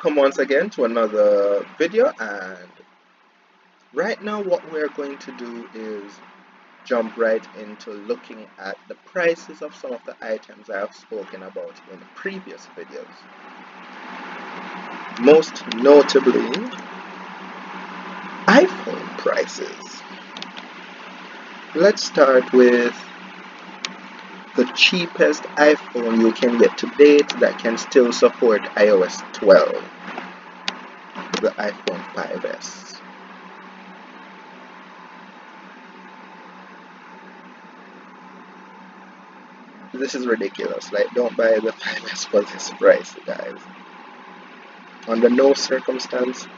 Welcome once again to another video, and right now what we're going to do is jump right into looking at the prices of some of the items I have spoken about in previous videos. Most notably, iPhone prices. Let's start with the cheapest iPhone you can get to date that can still support iOS 12, the iPhone 5S. This is ridiculous. Like, don't buy the 5S for this price, guys. Under no circumstance,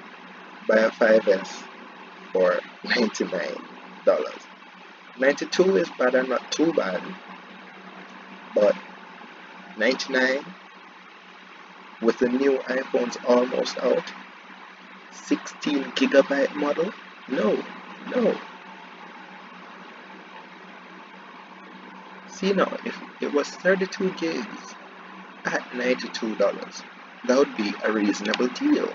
buy a 5S for $99. 92 is bad and not too bad, but 99 with the new iPhones almost out, 16 gigabyte model? No. See now, if it was 32 gigs at $92, that would be a reasonable deal.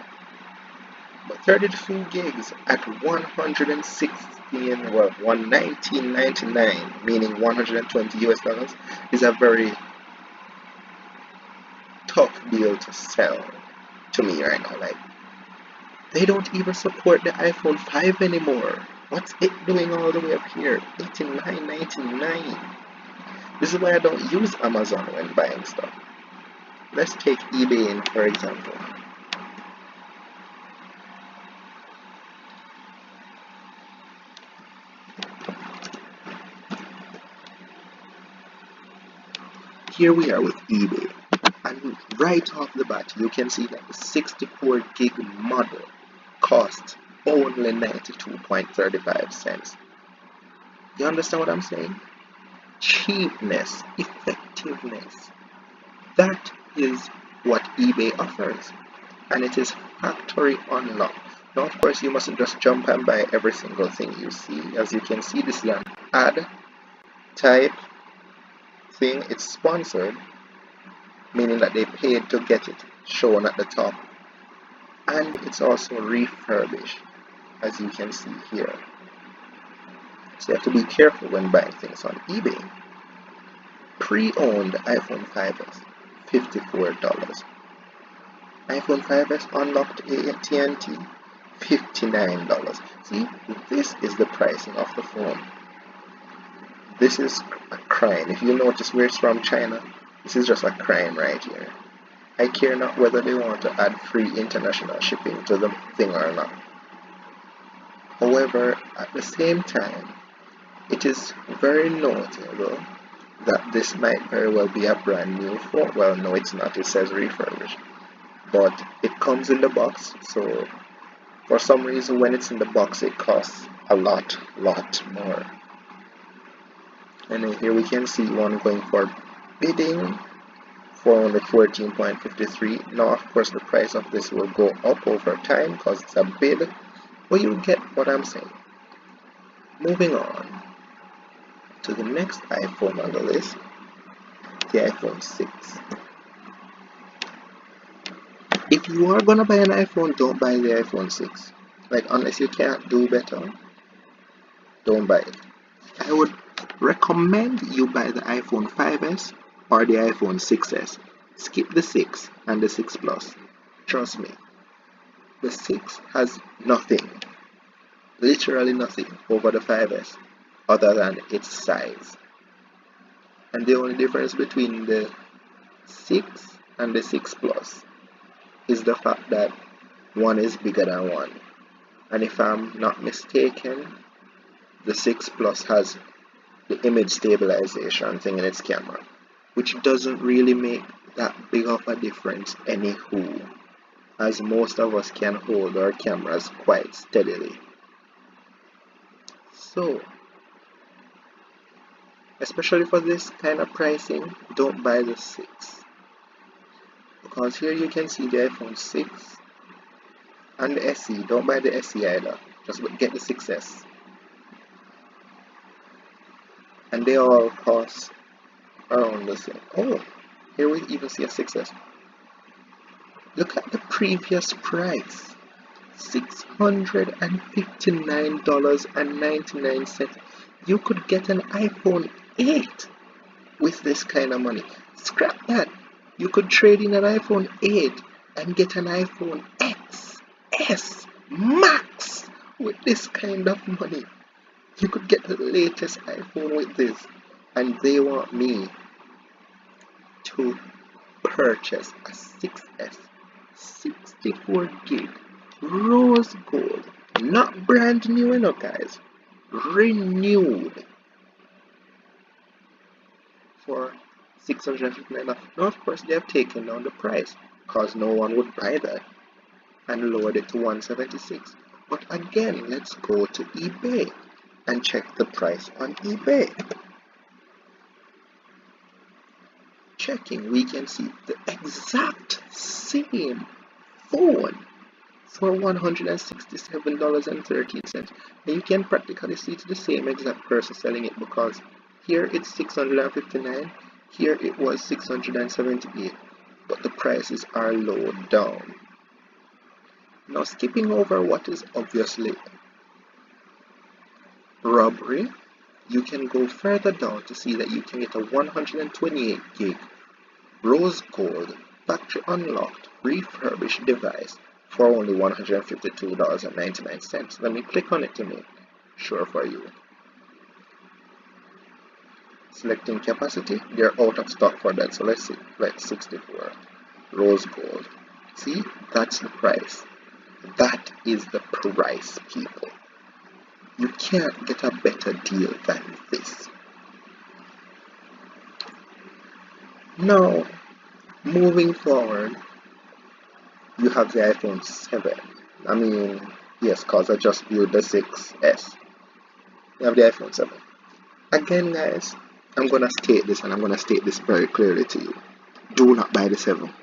But 32 gigs at 116, well, 119.99, meaning 120 US dollars, is a very tough deal to sell to me right now. Like, they don't even support the iPhone 5 anymore. What's it doing all the way up here? $89.99. This is why I don't use Amazon when buying stuff. Let's take eBay in, for example. Here we are with eBay, and right off the bat you can see that the 64 gig model costs only 92.35 cents. You understand what I'm saying? Cheapness, effectiveness. That is what eBay offers, and it is factory unlocked. Now, of course, you mustn't just jump and buy every single thing you see. As you can see, this is an ad type thing. It's sponsored, meaning that they paid to get it shown at the top, and it's also refurbished, as you can see here. So you have to be careful when buying things on eBay. Pre-owned iPhone 5S, $54. iPhone 5S unlocked AT&T, $59. See, this is the pricing of the phone. This is a crime. If you notice where it's from China, this is just a crime right here. I care not whether they want to add free international shipping to the thing or not. However, at the same time, it is very notable that this might very well be a brand new phone. Well, no, it's not. It says refurbished. But it comes in the box, so for some reason when it's in the box it costs a lot more. And then here we can see one going for bidding $414.53. Now, of course, the price of this will go up over time because it's a bid, but you get what I'm saying. Moving on to the next iPhone on the list, the iPhone 6. If you are gonna buy an iPhone, don't buy the iPhone 6. Like, unless you can't do better, don't buy it. I would recommend you buy the iPhone 5S or the iPhone 6S. Skip the 6 and the 6 Plus. Trust me, the 6 has nothing, literally nothing, over the 5S other than its size. And the only difference between the 6 and the 6 Plus is the fact that one is bigger than one. And if I'm not mistaken, the 6 Plus has the image stabilization thing in its camera, which doesn't really make that big of a difference anywho, as most of us can hold our cameras quite steadily. So, especially for this kind of pricing, don't buy the 6. Because here you can see the iPhone 6 and the SE. Don't buy the SE either, just get the 6S. And they all cost around the same. Oh, here we even see a 6S. Look at the previous price, $659.99. You could get an iPhone 8 with this kind of money. Scrap that. You could trade in an iPhone 8 and get an iPhone XS Max with this kind of money. You could get the latest iPhone with this, and they want me to purchase a 6S 64 gig rose gold, not brand new, guys, renewed, for $659. Now, of course, they have taken down the price because no one would buy that and lowered it to $176. But again, let's go to eBay and check the price on eBay. Checking, we can see the exact same phone for $167.13. And you can practically see it's the same exact person selling it, because here it's $659, here it was $678, but the prices are low down. Now, skipping over what is obviously robbery, you can go further down to see that you can get a 128 gig rose gold factory unlocked refurbished device for only $152.99. Let me click on it to make sure for you. Selecting capacity, they're out of stock for that, so let's see, like 64 rose gold. See, that's the price. That is the price, people. You can't get a better deal than this. Now, moving forward, you have the iPhone 7. I mean, yes, because I just viewed the 6S. You have the iPhone 7. Again, guys, I'm going to state this, and I'm going to state this very clearly to you. Do not buy the 7.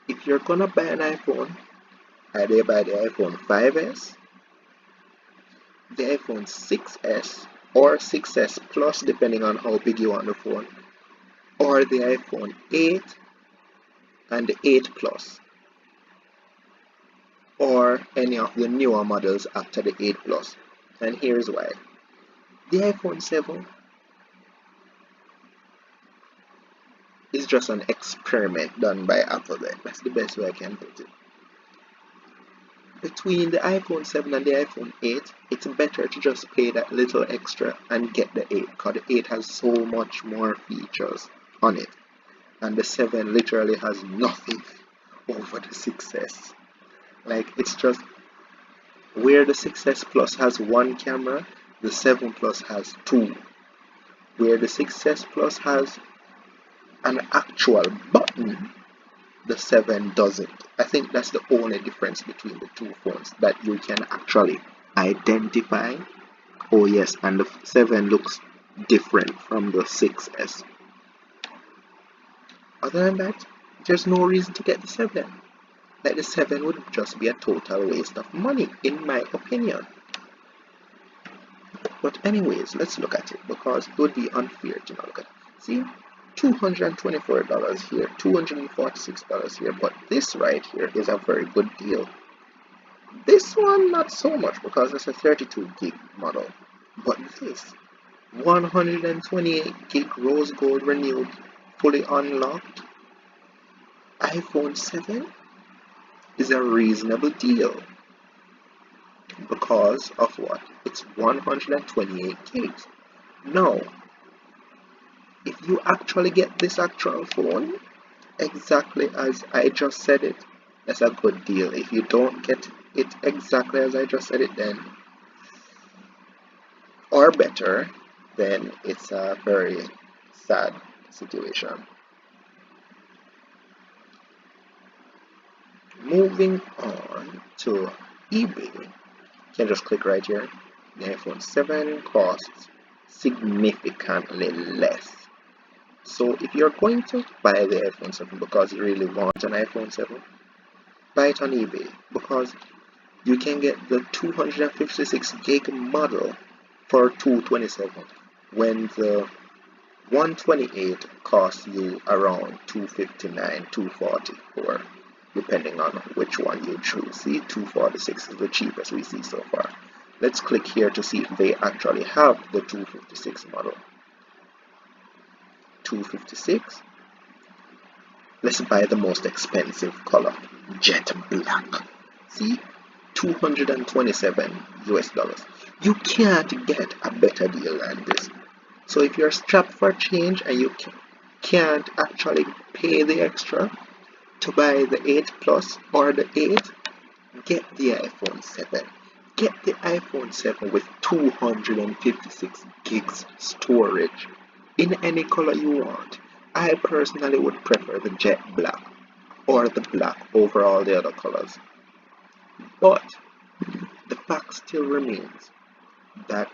If you're going to buy an iPhone, either buy the iPhone 5S, the iPhone 6S, or 6S Plus, depending on how big you want the phone, or the iPhone 8 and the 8 Plus, or any of the newer models after the 8 Plus. And here's why. The iPhone 7 is just an experiment done by Apple. That's the best way I can put it. Between the iPhone 7 and the iPhone 8, it's better to just pay that little extra and get the 8, because the 8 has so much more features on it, and the 7 literally has nothing over the 6S. Like, it's just where the 6S Plus has one camera, the 7 Plus has 2. Where the 6S Plus has an actual button, the 7 doesn't. I think that's the only difference between the two phones that you can actually identify. Oh yes, and the 7 looks different from the 6S. Other than that, there's no reason to get the 7. Like, the 7 would just be a total waste of money, in my opinion. But anyways, let's look at it, because it would be unfair to not look at it. See? $224 here, $246 here, but this right here is a very good deal. This one, not so much, because it's a 32 gig model, but this 128 gig rose gold renewed, fully unlocked iPhone 7 is a reasonable deal. Because of what? It's 128 gigs. Now, if you actually get this actual phone exactly as I just said it, that's a good deal. If you don't get it exactly as I just said it, then, or better, then it's a very sad situation. Moving on to eBay, you can just click right here. The iPhone 7 costs significantly less. So if you're going to buy the iPhone 7 because you really want an iPhone 7, buy it on eBay, because you can get the 256 gig model for $227 when the 128 costs you around 259, 244, depending on which one you choose. See, 246 is the cheapest we see so far. Let's click here to see if they actually have the 256 model. 256. Let's buy the most expensive color, jet black. See, 227 US dollars. You can't get a better deal than this. So if you're strapped for change and you can't actually pay the extra to buy the 8 Plus or the 8, get the iPhone 7. Get the iPhone 7 with 256 gigs storage in any color you want. I personally would prefer the jet black or the black over all the other colors. But the fact still remains that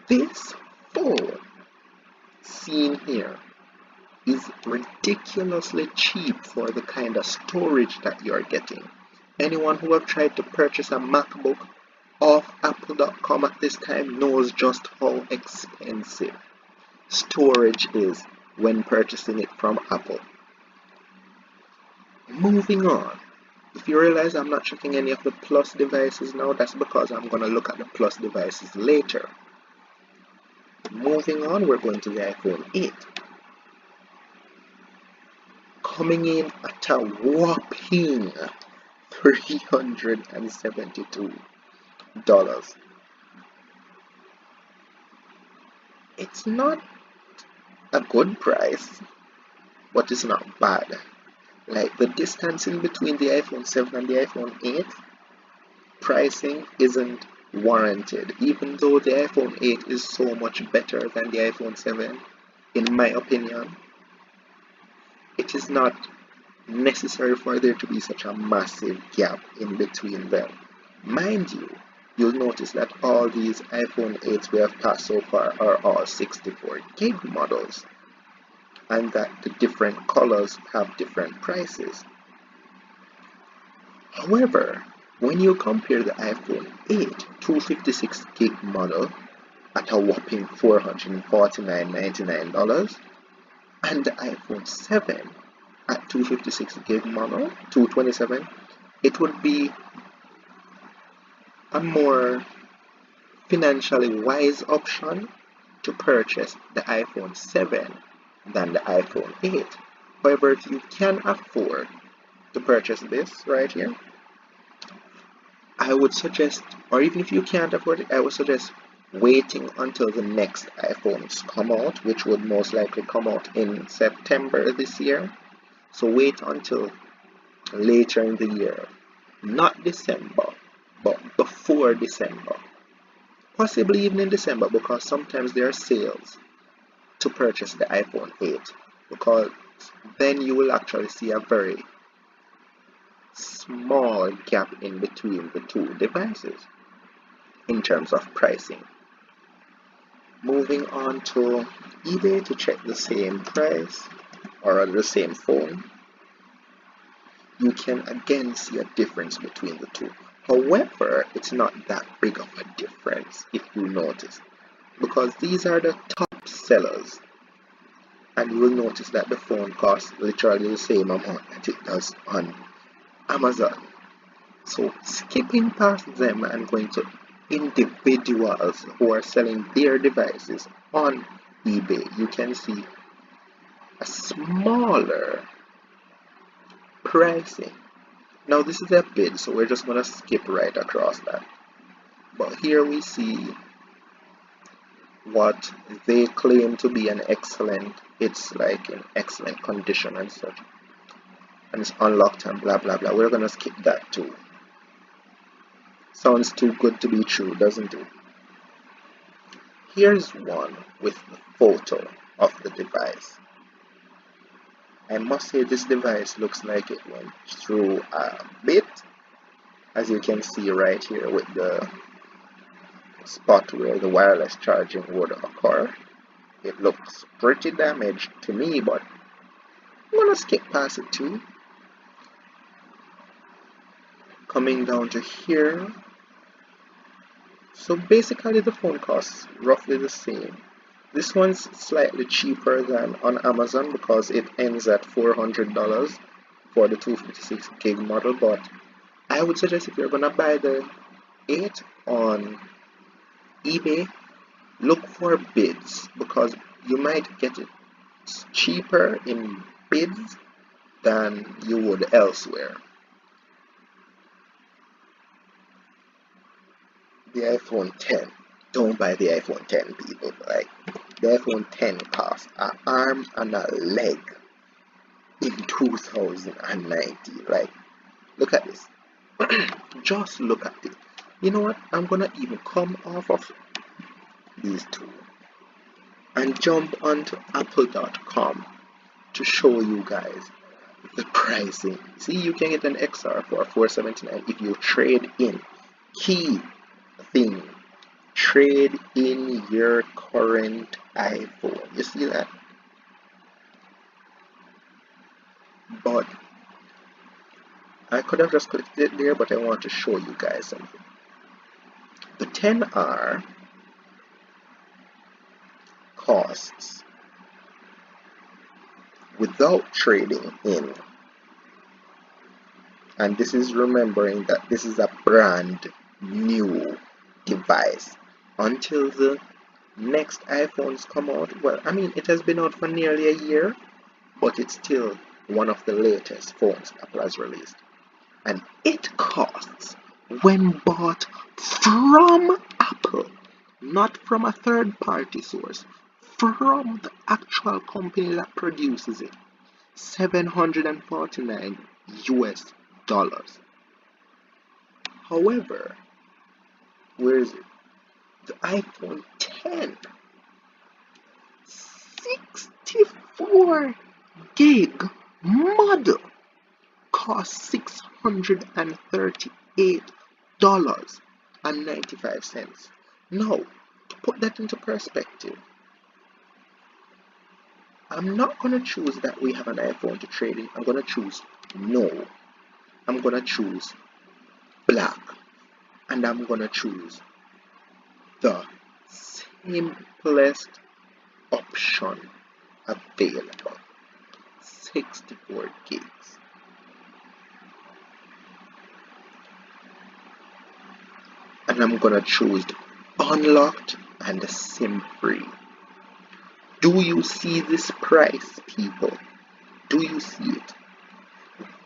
this phone seen here is ridiculously cheap for the kind of storage that you're getting. Anyone who have tried to purchase a MacBook off Apple.com at this time knows just how expensive storage is when purchasing it from Apple. Moving on. If you realize I'm not checking any of the Plus devices now, that's because I'm going to look at the Plus devices later. Moving on, we're going to the iPhone 8. Coming in at a whopping $372. It's not a good price, but it's not bad. Like, the distance in between the iPhone 7 and the iPhone 8 pricing isn't warranted, even though the iPhone 8 is so much better than the iPhone 7. In my opinion, it is not necessary for there to be such a massive gap in between them. Mind you, you'll notice that all these iPhone 8s we have passed so far are all 64 gig models, and that the different colors have different prices. However, when you compare the iPhone 8 256 gig model at a whopping $449.99 and the iPhone 7 at 256 gig model, 227, it would be a more financially wise option to purchase the iPhone 7 than the iPhone 8. However, if you can afford to purchase this right here, I would suggest, or even if you can't afford it, I would suggest waiting until the next iPhones come out, which would most likely come out in September this year. So wait until later in the year, not December, but before December, possibly even in December, because sometimes there are sales to purchase the iPhone 8, because then you will actually see a very small gap in between the two devices in terms of pricing. Moving on to eBay to check the same price or the same phone, you can again see a difference between the two. However, it's not that big of a difference if you notice, because these are the top sellers, and you will notice that the phone costs literally the same amount that it does on Amazon. So skipping past them and going to individuals who are selling their devices on eBay, you can see a smaller pricing. Now this is a bid, so we're just going to skip right across that. But here we see what they claim to be an excellent, it's like in excellent condition and such, and it's unlocked and blah blah blah. We're going to skip that too. Sounds too good to be true, doesn't it? Here's one with the photo of the device. I must say this device looks like it went through a bit, as you can see right here with the spot where the wireless charging would occur. It looks pretty damaged to me, but I'm gonna skip past it too. Coming down to here, so basically the phone costs roughly the same. This one's slightly cheaper than on Amazon because it ends at $400 for the 256 gig model, but I would suggest if you're gonna buy the 8 on eBay, look for bids because you might get it cheaper in bids than you would elsewhere. The iPhone 10. Don't buy the iPhone 10, people. Like, the iPhone 10 costs an arm and a leg in 2019. Like, look at this. Just look at it. You know what? I'm gonna even come off of these two and jump onto apple.com to show you guys the pricing. See, you can get an XR for $479 if you trade in. Key thing, trade in your current iPhone. You see that? But I could have just clicked it there, but I want to show you guys something. The 10R costs, without trading in, and this is remembering that this is a brand new device until the next iPhones come out. Well, I mean, it has been out for nearly a year, but it's still one of the latest phones Apple has released, and it costs, when bought from Apple, not from a third party source, from the actual company that produces it, $749 US. However, where is it? The iPhone 10, 64 gig model, costs $638.95. Now, to put that into perspective, I'm not going to choose that we have an iPhone to trade in. I'm going to choose no. I'm going to choose black. And I'm going to choose the simplest option available. 64 gigs. And I'm going to choose unlocked and the SIM free. Do you see this price, people? Do you see it?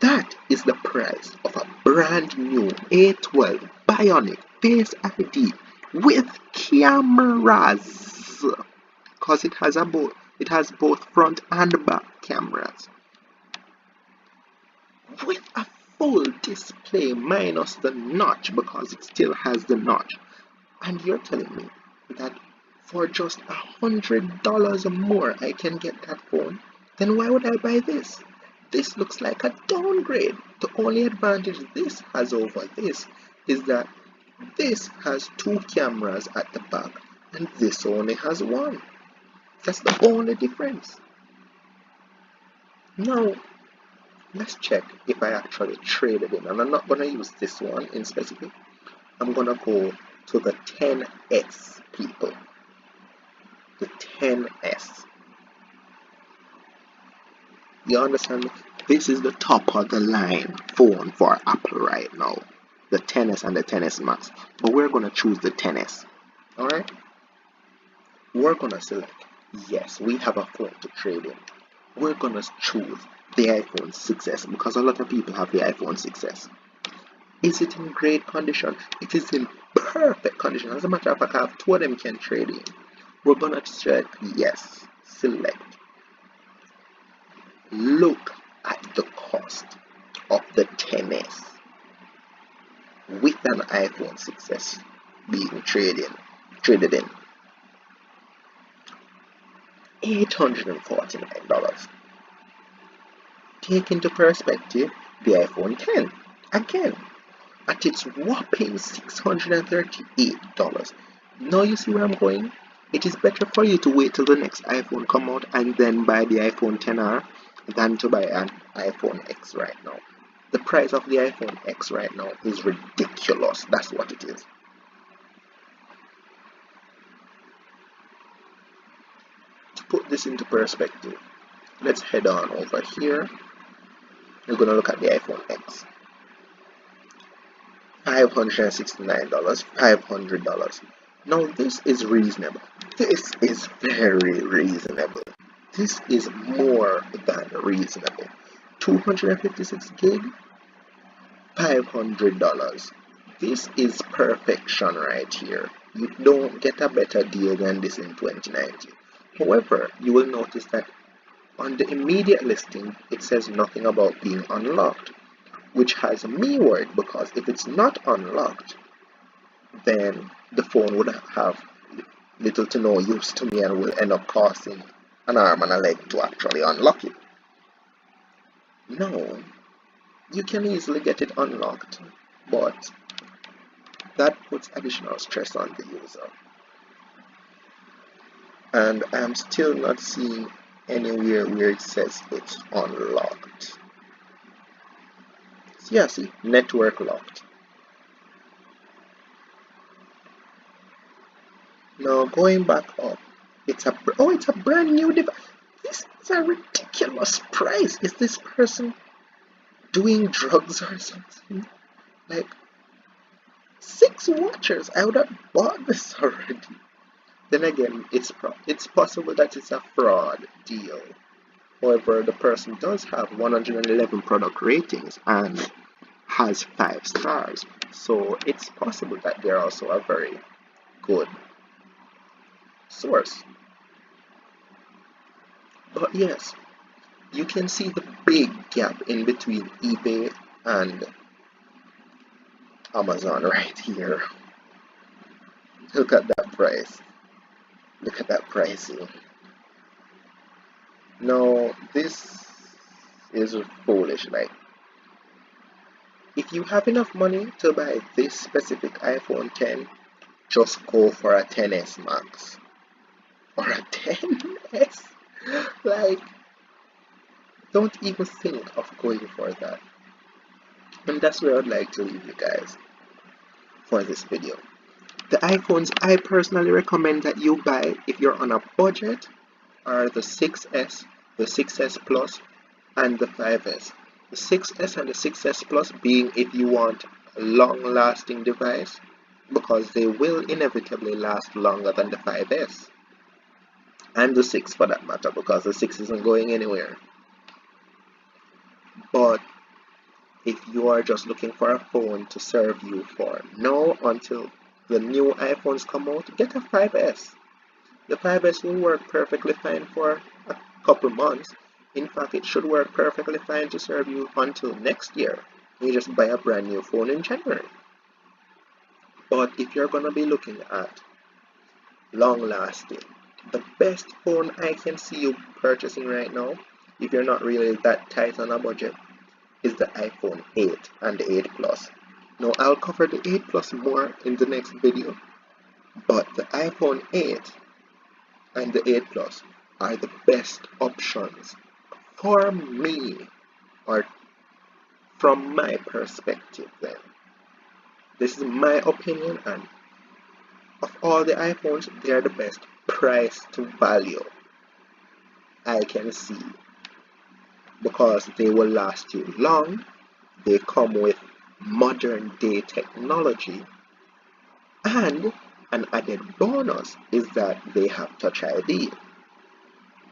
That is the price of a brand new A12 Bionic Face ID with cameras, because it has both front and back cameras, with a full display minus the notch, because it still has the notch. And you're telling me that for just $100 more I can get that phone? Then why would I buy this? This looks like a downgrade. The only advantage this has over this is that this has 2 cameras at the back and this only has 1. That's the only difference. Now, let's check if I actually traded in. And I'm not going to use this one in specific. I'm going to go to the 10S, people. The 10S. You understand? This is the top of the line phone for Apple right now. The 10S and the 10S Max. But we're going to choose the 10S. Alright? We're going to select, yes, we have a phone to trade in. We're going to choose the iPhone 6S because a lot of people have the iPhone 6S. Is it in great condition? It is in perfect condition. As a matter of fact, I have 2 of them can trade in. We're going to select yes. Select. Look at the cost of the 10S with an iPhone 6S being traded in. $849. Take into perspective the iPhone 10, again, at its whopping $638. Now you see where I'm going? It is better for you to wait till the next iPhone come out and then buy the iPhone 10R than to buy an iPhone X right now. The price of the iPhone X right now is ridiculous. That's what it is. this into perspective, let's head on over here. We're going to look at the iPhone X. $569, $500. Now this is reasonable. This is very reasonable. This is more than reasonable. 256 gig, $500. This is perfection right here. You don't get a better deal than this in 2019. However, you will notice that on the immediate listing, it says nothing about being unlocked, which has me worried, because if it's not unlocked, then the phone would have little to no use to me and will end up costing an arm and a leg to actually unlock it. No, you can easily get it unlocked, but that puts additional stress on the user. And I'm still not seeing anywhere where it says it's unlocked. So yeah, see, network locked. Now going back up, it's a brand new device. This is a ridiculous price. Is this person doing drugs or something? Like 6 watches, I would have bought this already. Then again, it's possible that it's a fraud deal. However, the person does have 111 product ratings and has 5 stars, so it's possible that they're also a very good source. But yes, you can see the big gap in between eBay and Amazon right here. Look at that price. Look at that pricing. No, this is foolish. Like, if you have enough money to buy this specific iPhone 10, just go for a 10s Max or a 10s. Like, don't even think of going for that. And that's where I'd like to leave you guys for this video. The iPhones I personally recommend that you buy if you're on a budget are the 6S, the 6S Plus, and the 5S. The 6S and the 6S Plus being if you want a long-lasting device, because they will inevitably last longer than the 5S. And the 6 for that matter, because the 6 isn't going anywhere. But if you are just looking for a phone to serve you for now until the new iPhones come out, get a 5S. The 5S will work perfectly fine for a couple months. In fact, it should work perfectly fine to serve you until next year. You just buy a brand new phone in January. But if you're going to be looking at long lasting, the best phone I can see you purchasing right now, if you're not really that tight on a budget, is the iPhone 8 and the 8 Plus. Now, I'll cover the 8 Plus more in the next video, but the iPhone 8 and the 8 Plus are the best options for me, or from my perspective then. This is my opinion, and of all the iPhones, they are the best price to value I can see, because they will last you long. They come with modern day technology, and an added bonus is that they have Touch ID.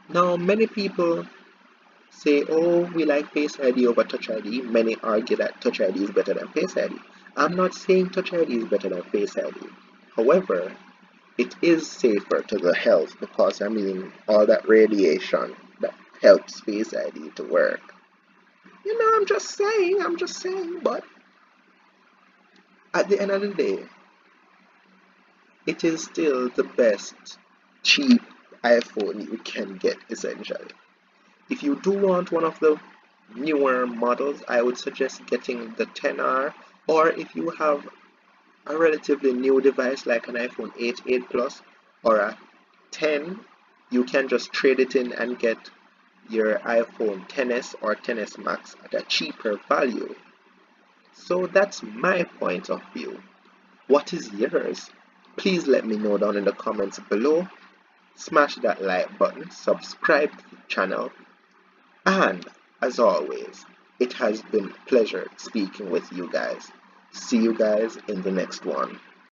Now, many people say, oh, we like Face ID over Touch ID. Many argue that Touch ID is better than Face ID. I'm not saying Touch ID is better than Face ID. However, it is safer to the health, because I mean, all that radiation that helps Face ID to work. You know, I'm just saying, but at the end of the day, it is still the best cheap iPhone you can get, essentially. If you do want one of the newer models, I would suggest getting the 10R, or if you have a relatively new device like an iPhone 8, 8 Plus, or a 10, you can just trade it in and get your iPhone 10s or 10s Max at a cheaper value. So that's my point of view. What is yours? Please let me know down in the comments below. smash that like button, subscribe to the channel, and as always, it has been a pleasure speaking with you guys. See you guys in the next one.